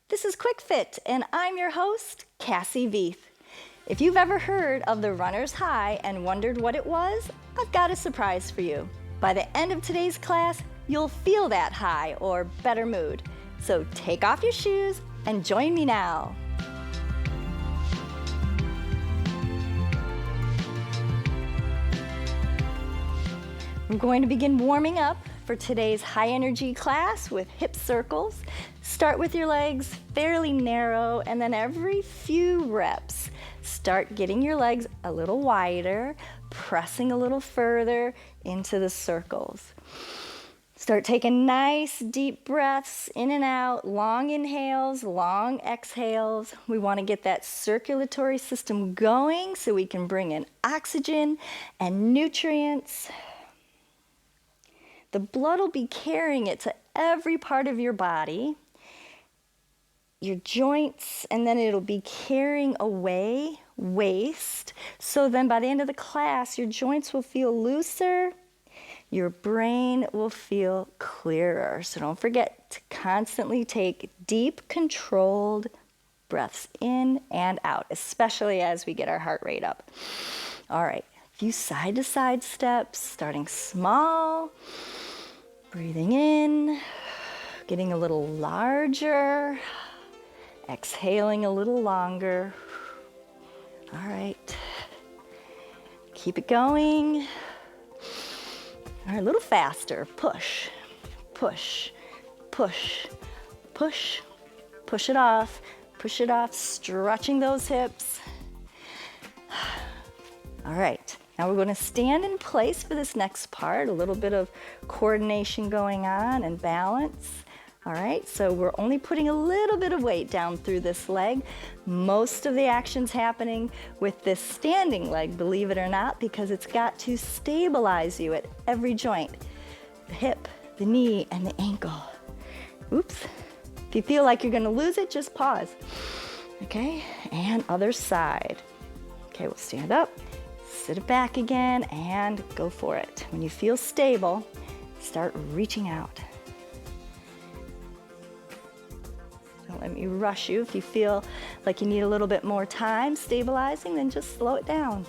This is Quick Fit, and I'm your host, Cassie Veith. If you've ever heard of the runner's high and wondered what it was, I've got a surprise for you. By the end of today's class, you'll feel that high or better mood. So take off your shoes and join me now. I'm going to begin warming up for today's high energy class with hip circles. Start with your legs fairly narrow, and then every few reps, start getting your legs a little wider, pressing a little further into the circles. Start taking nice deep breaths in and out, long inhales, long exhales. We want to get that circulatory system going so we can bring in oxygen and nutrients. The blood will be carrying it to every part of your body, your joints, and then it'll be carrying away waste. So then by the end of the class, your joints will feel looser, your brain will feel clearer. So don't forget to constantly take deep, controlled breaths in and out, especially as we get our heart rate up. All right, a few side-to-side steps, starting small. Breathing in, getting a little larger, exhaling a little longer. All right, keep it going. All right, a little faster. Push, push, push, push, push it off, stretching those hips. All right. Now we're going to stand in place for this next part, a little bit of coordination going on and balance. All right, so we're only putting a little bit of weight down through this leg. Most of the action's happening with this standing leg, believe it or not, because it's got to stabilize you at every joint, the hip, the knee, and the ankle. Oops. If you feel like you're going to lose it, just pause. Okay, and other side. Okay, we'll stand up. Sit it back again and go for it. When you feel stable, start reaching out. Don't let me rush you. If you feel like you need a little bit more time stabilizing, then just slow it down.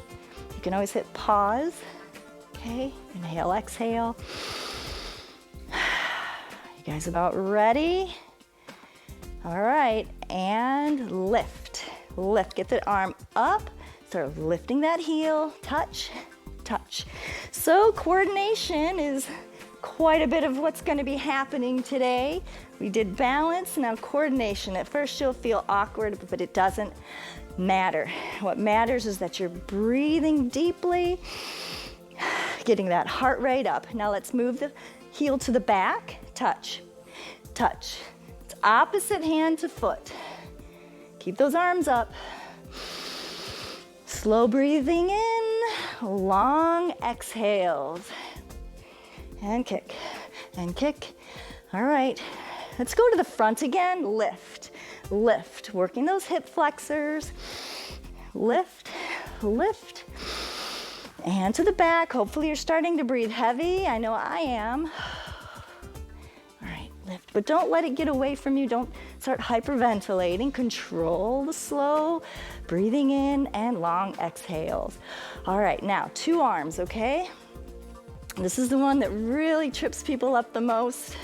You can always hit pause. Okay, inhale, exhale. You guys about ready? All right, and lift. Lift, get the arm up. Start lifting that heel, touch, touch. So coordination is quite a bit of what's going to be happening today. We did balance, now coordination. At first you'll feel awkward, but it doesn't matter. What matters is that you're breathing deeply, getting that heart rate up. Now let's move the heel to the back, touch, touch. It's opposite hand to foot. Keep those arms up. Slow breathing in, long exhales. And kick, and kick. All right, let's go to the front again. Lift, lift, working those hip flexors. Lift, lift. And to the back. Hopefully you're starting to breathe heavy. I know I am. All right, lift, but don't let it get away from you. Don't start hyperventilating. Control the slow breathing in and long exhales. All right, now 2 arms, okay? This is the one that really trips people up the most.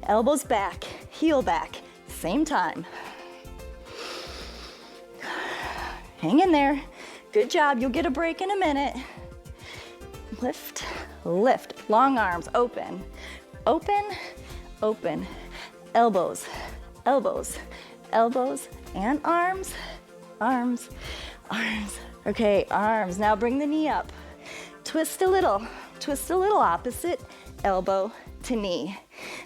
Elbows back, heel back, same time. Hang in there. Good job, you'll get a break in a minute. Lift, lift, long arms, open, open, open. Elbows, elbows, elbows, and arms, arms, arms. Okay, arms. Now bring the knee up. Twist a little opposite elbow to knee.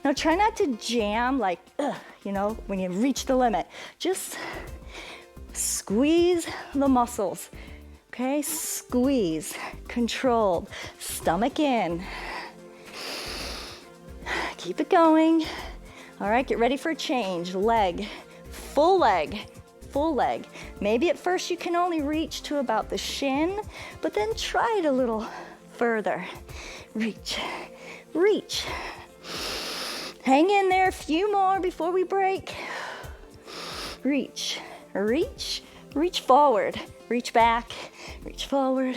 Now try not to jam like, when you reach the limit. Just squeeze the muscles. Okay, squeeze, controlled, stomach in. Keep it going. All right, get ready for a change. Leg, full leg, full leg. Maybe at first you can only reach to about the shin, but then try it a little further. Reach, reach. Hang in there, a few more before we break. reach, reach, reach forward, reach back, reach forward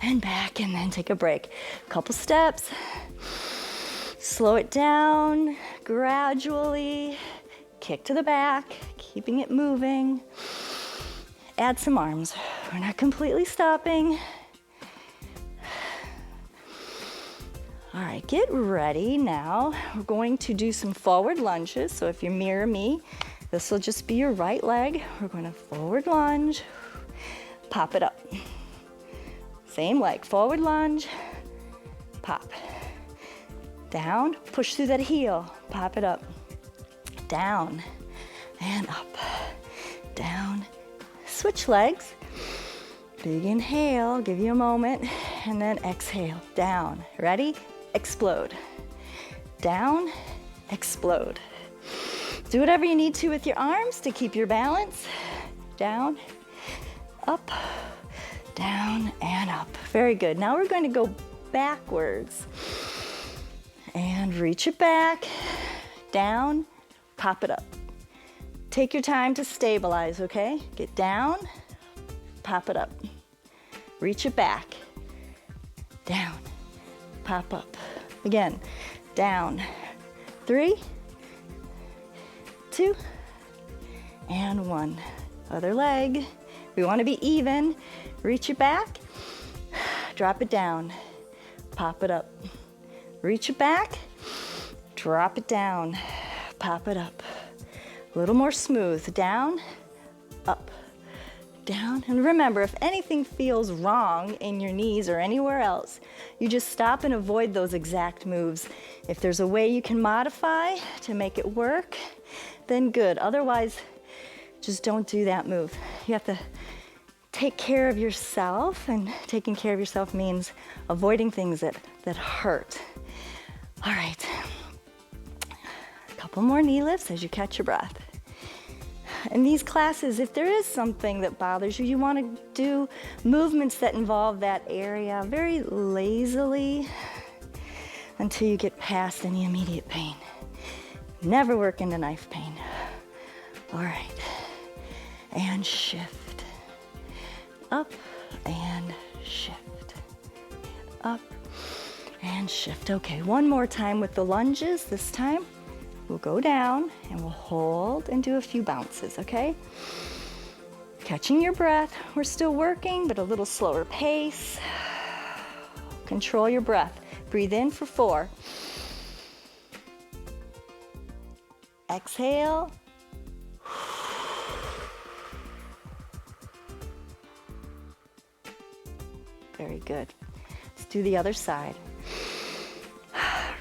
and back, and then take a break. Couple steps. Slow it down gradually. Kick to the back, keeping it moving. Add some arms. We're not completely stopping. All right, get ready now. We're going to do some forward lunges. So if you mirror me, this will just be your right leg. We're going to forward lunge, pop it up. Same leg, forward lunge, pop. Down, push through that heel, pop it up. Down and up, down. Switch legs. Big inhale, give you a moment, and then exhale, down. Ready? Explode. Down, explode. Do whatever you need to with your arms to keep your balance. Down, up, down, and up. Very good. Now we're going to go backwards. And reach it back, down, pop it up. Take your time to stabilize, okay? Get down, pop it up. Reach it back, down, pop up. Again, down. 3, 2, and 1. Other leg. We want to be even. Reach it back, drop it down, pop it up. Reach it back, drop it down, pop it up. A little more smooth. Down, up, down. And remember, if anything feels wrong in your knees or anywhere else, you just stop and avoid those exact moves. If there's a way you can modify to make it work, then good. Otherwise, just don't do that move. You have to take care of yourself, and taking care of yourself means avoiding things that hurt. All right, a couple more knee lifts as you catch your breath. In these classes, if there is something that bothers you, you want to do movements that involve that area very lazily until you get past any immediate pain. Never work into knife pain. All right, and shift. Up and shift. Up and shift. Okay, one more time with the lunges. This time we'll go down and we'll hold and do a few bounces, okay? Catching your breath. We're still working, but a little slower pace. Control your breath. Breathe in for 4. Exhale. Very good. Let's do the other side.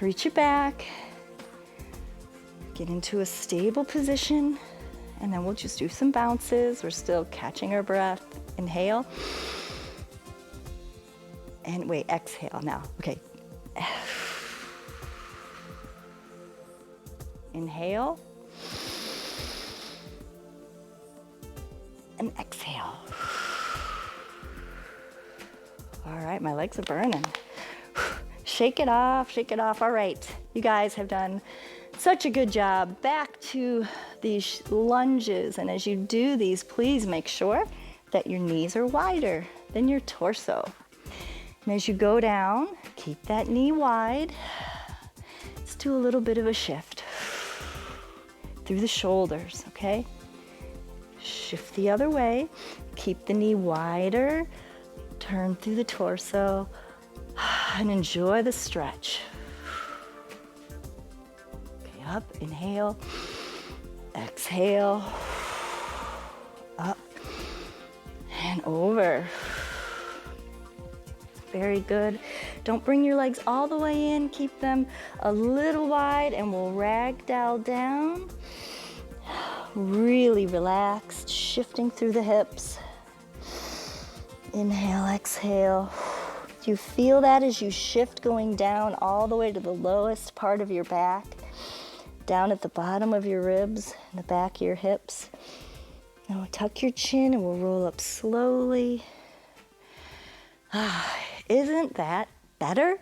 Reach it back. Get into a stable position, and then we'll just do some bounces. We're still catching our breath. Inhale. And wait, exhale now. Okay. Inhale. And exhale. All right, my legs are burning. Shake it off, shake it off. All right, you guys have done such a good job. Back to these lunges, and as you do these, please make sure that your knees are wider than your torso. And as you go down, keep that knee wide. Let's do a little bit of a shift through the shoulders, okay? Shift the other way. Keep the knee wider. Turn through the torso and enjoy the stretch. Okay, up, inhale, exhale, up and over. Very good. Don't bring your legs all the way in. Keep them a little wide, and we'll ragdoll down. Really relaxed, shifting through the hips. Inhale, exhale. Do you feel that as you shift, going down all the way to the lowest part of your back, down at the bottom of your ribs, and the back of your hips? Now we'll tuck your chin and we'll roll up slowly. Isn't that better?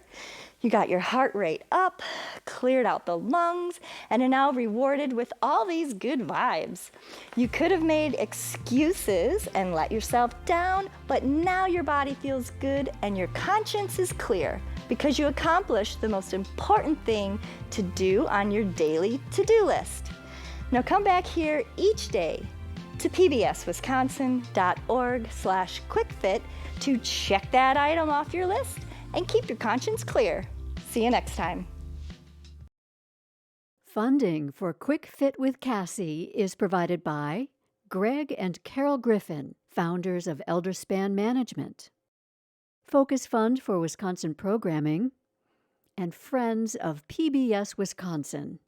You got your heart rate up, cleared out the lungs, and are now rewarded with all these good vibes. You could have made excuses and let yourself down, but now your body feels good and your conscience is clear because you accomplished the most important thing to do on your daily to-do list. Now come back here each day to pbswisconsin.org/quickfit to check that item off your list and keep your conscience clear. See you next time. Funding for Quick Fit with Cassie is provided by Greg and Carol Griffin, founders of Elderspan Management, Focus Fund for Wisconsin Programming, and Friends of PBS Wisconsin.